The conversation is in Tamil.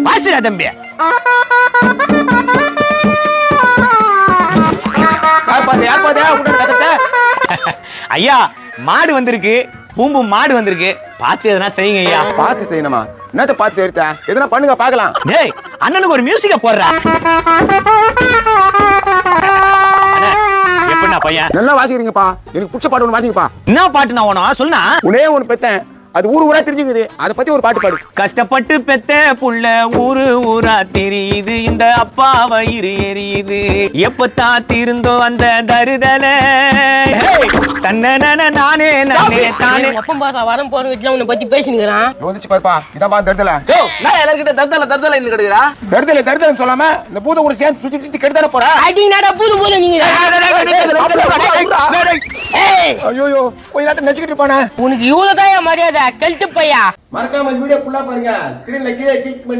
வாசிடா தம்பி. ஐயா மாடு வந்திருக்கு, பூம்பு மாடு வந்திருக்கு, பார்த்து எதனா செய்யுங்க ஐயா. பார்த்து செய்யணுமா? என்னத்த பார்த்து செய்யறத? எதனா பண்ணுங்க பாக்கலாம். டேய் அண்ணனுக்கு ஒரு மியூசிக்க போடுறா. எப்படின்னா பையன் நல்லா வாசிக்கிறீங்கப்பா. எனக்கு பிடிச்ச பாட்டு ஒன்று வாசிங்கப்பா. என்ன பாட்டு நான் உன சொன்னா? உனே ஒன்று பெத்தேன், அது ஊர் ஊரா தெரிஞ்சுக்குது, அதை பத்தி ஒரு பாட்டு பாடு. கஷ்டப்பட்டு பெத்த புள்ள ஊரு ஊரா தெரியுது, இந்த அப்பா வயிறு எரியுது, எப்பத்தான் திருந்தோ அந்த தருதல தன்ன நானே நானே தானே. அப்பம் பாத்தா வரம் போற வீட்டுல உன்னை பத்தி பேசினுக்கிறான். யோசிச்சு பாருப்பா. இதான் பா தருதல. நான் எல்லார்கிட்ட தருதல இன்னும் கிடைக்கிறா. தருதல் சொல்லாம இந்த பூத கூட சேர்ந்து சுத்தி சுத்தி கெடுதானே போற. அடி நட பூது நீங்க. ஐயோ கொஞ்ச நேரத்தை நெச்சுக்கிட்டு இருப்பானே. உனக்கு இவ்வளவுதான் மரியாதை கெழுத்து பையா. மறக்காம வீடியோ ஃபுல்லா பாருங்க. ஸ்கிரீன்ல கீழே கிளிக் பண்ணி